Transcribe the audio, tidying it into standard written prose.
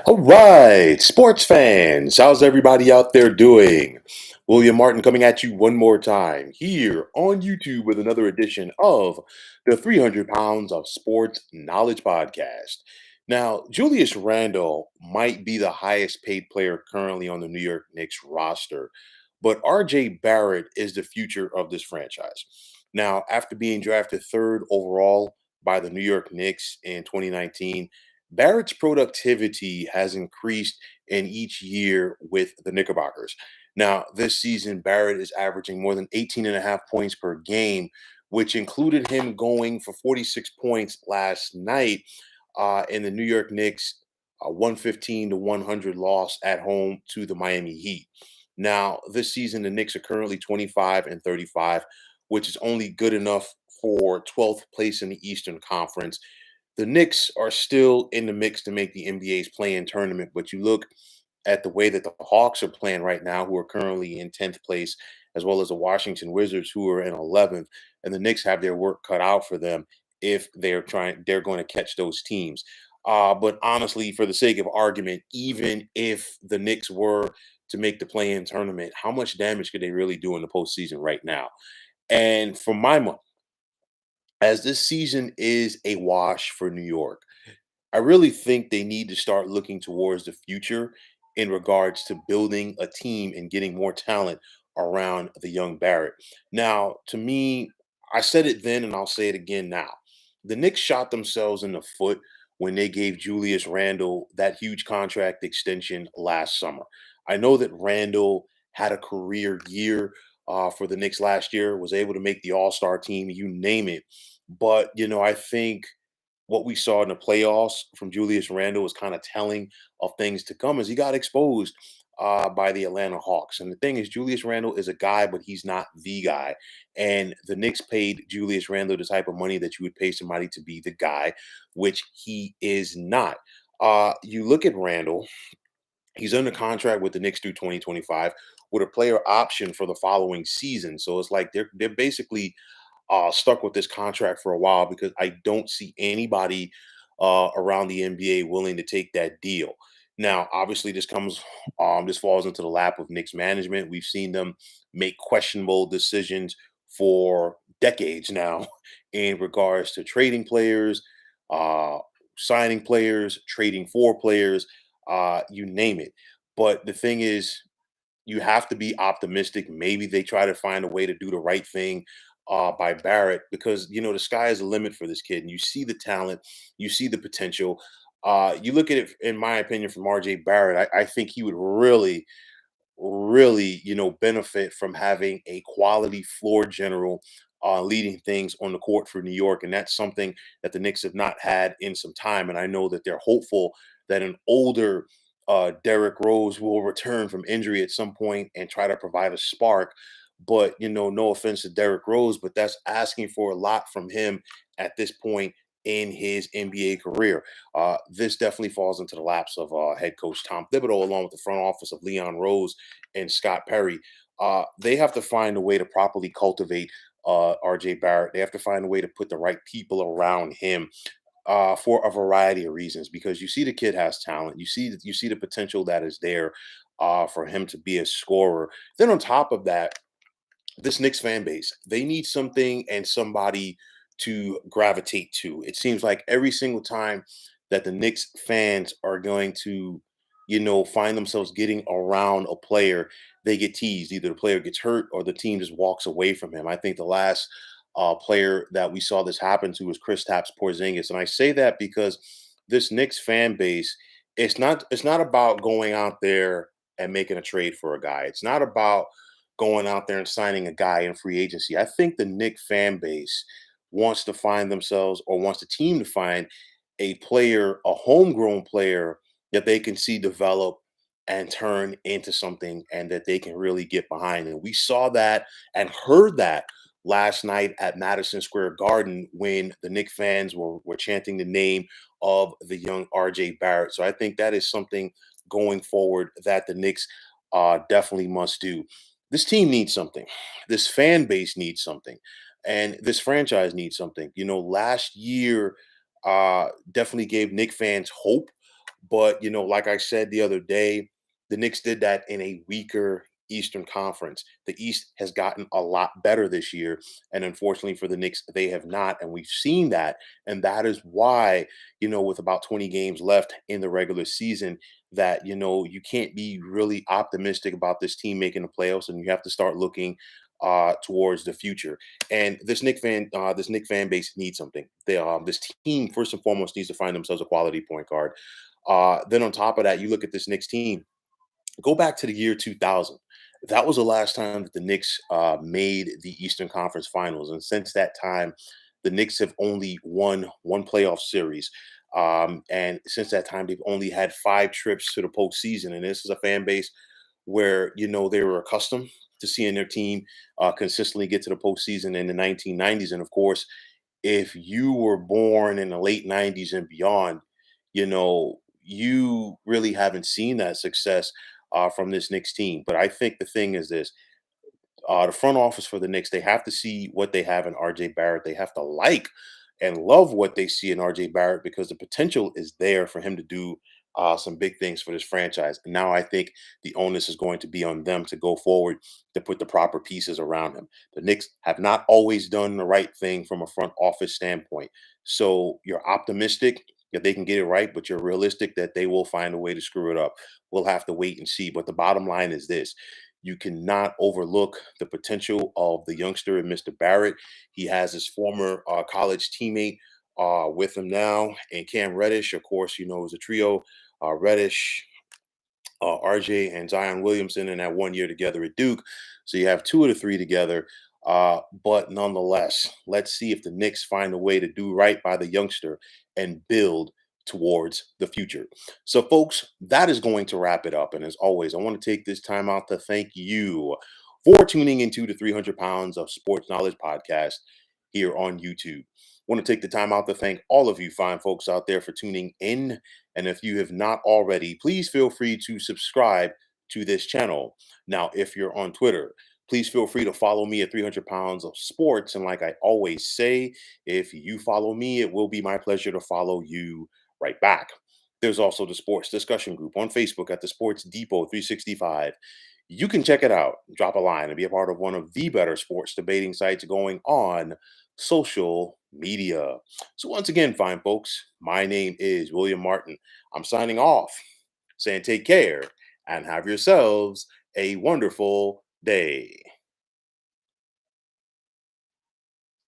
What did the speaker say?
All right, sports fans, how's everybody out there doing? William Martin coming at you one more time here on YouTube with another edition of the 300 Pounds of Sports Knowledge Podcast. Now, Julius Randle might be the highest paid player currently on the New York Knicks roster, but RJ Barrett is the future of this franchise. Now, after being drafted third overall by the New York Knicks in 2019, Barrett's productivity has increased in each year with the Knickerbockers. Now, this season, Barrett is averaging more than 18 and a half points per game, which included him going for 46 points last night in the New York Knicks 115 to 100 loss at home to the Miami Heat. Now, this season, the Knicks are currently 25 and 35, which is only good enough for 12th place in the Eastern Conference. The Knicks are still in the mix to make the NBA's play-in tournament, but you look at the way that the Hawks are playing right now, who are currently in 10th place, as well as the Washington Wizards, who are in 11th, and the Knicks have their work cut out for them if they're going to catch those teams. But honestly, for the sake of argument, even if the Knicks were to make the play-in tournament, how much damage could they really do in the postseason right now? And for my money, as this season is a wash for New York, I really think they need to start looking towards the future in regards to building a team and getting more talent around the young Barrett. Now, to me, I said it then and I'll say it again now. The Knicks shot themselves in the foot when they gave Julius Randle that huge contract extension last summer. I know that Randle had a career year for the Knicks last year, was able to make the All Star team, you name it. But, I think what we saw in the playoffs from Julius Randle was kind of telling of things to come as he got exposed by the Atlanta Hawks. And the thing is, Julius Randle is a guy, but he's not the guy. And the Knicks paid Julius Randle the type of money that you would pay somebody to be the guy, which he is not. You look at Randle, he's under contract with the Knicks through 2025 with a player option for the following season. So it's like they're basically stuck with this contract for a while because I don't see anybody around the NBA willing to take that deal. Now, obviously, this falls into the lap of Knicks management. We've seen them make questionable decisions for decades now in regards to trading players, uh, signing players, trading for players, you name it. But the thing is, you have to be optimistic. Maybe they try to find a way to do the right thing by Barrett because the sky is the limit for this kid, and you see the talent, you see the potential. You look at it, in my opinion, from RJ Barrett. I think he would really, benefit from having a quality floor general leading things on the court for New York. And that's something that the Knicks have not had in some time. And I know that they're hopeful that an older Derrick Rose will return from injury at some point and try to provide a spark. But, no offense to Derrick Rose, but that's asking for a lot from him at this point in his NBA career. This definitely falls into the laps of head coach Tom Thibodeau, along with the front office of Leon Rose and Scott Perry. They have to find a way to properly cultivate RJ Barrett. They have to find a way to put the right people around him for a variety of reasons. Because you see the kid has talent. You see the potential that is there for him to be a scorer. Then on top of that, this Knicks fan base, they need something and somebody to gravitate to. It seems like every single time that the Knicks fans are going to, find themselves getting around a player, they get teased. Either the player gets hurt or the team just walks away from him. I think the last player that we saw this happen to was Kristaps Porzingis, and I say that because this Knicks fan base, it's not about going out there and making a trade for a guy. It's not about going out there and signing a guy in free agency. I think the Knicks fan base wants to find themselves or wants the team to find a player, a homegrown player that they can see develop and turn into something and that they can really get behind. And we saw that and heard that last night at Madison Square Garden when the Knicks fans were chanting the name of the young RJ Barrett. So I think that is something going forward that the Knicks definitely must do. This team needs something. This fan base needs something. And this franchise needs something. Last year definitely gave Knicks fans hope, But, like I said the other day, the Knicks did that in a weaker Eastern Conference. The East has gotten a lot better this year. And unfortunately for the Knicks, they have not. And we've seen that. And that is why, with about 20 games left in the regular season, that, you can't be really optimistic about this team making the playoffs. And you have to start looking towards the future. And this Nick fan base needs something. This team, first and foremost, needs to find themselves a quality point guard. Then on top of that, you look at this Knicks team. Go back to the year 2000. That was the last time that the Knicks made the Eastern Conference Finals, and since that time, the Knicks have only won one playoff series. And since that time, they've only had 5 trips to the postseason. And this is a fan base where they were accustomed to seeing their team consistently get to the postseason in the 1990s. And of course, if you were born in the late 90s and beyond, you really haven't seen that success from this Knicks team. But I think the thing is this: the front office for the Knicks, they have to see what they have in RJ Barrett. They have to like and love what they see in RJ Barrett because the potential is there for him to do some big things for this franchise. And now I think the onus is going to be on them to go forward to put the proper pieces around him. The Knicks have not always done the right thing from a front office standpoint. So you're optimistic that they can get it right, but you're realistic that they will find a way to screw it up. We'll have to wait and see. But the bottom line is this: you cannot overlook the potential of the youngster and Mr. Barrett. He has his former college teammate with him now, and Cam Reddish, of course, is a trio. Reddish, RJ, and Zion Williamson in that one year together at Duke. So you have two of the three together. But nonetheless, let's see if the Knicks find a way to do right by the youngster and build towards the future. So, folks, that is going to wrap it up. And as always, I want to take this time out to thank you for tuning into the 300 Pounds of Sports Knowledge podcast here on YouTube. Want to take the time out to thank all of you fine folks out there for tuning in. And if you have not already, please feel free to subscribe to this channel. Now, if you're on Twitter, please feel free to follow me at 300 Pounds of Sports. And like I always say, if you follow me, it will be my pleasure to follow you right back. There's also the sports discussion group on Facebook at the Sports Depot 365. You can check it out, drop a line, and be a part of one of the better sports debating sites going on social media. So, once again, fine folks, my name is William Martin. I'm signing off, saying take care and have yourselves a wonderful day.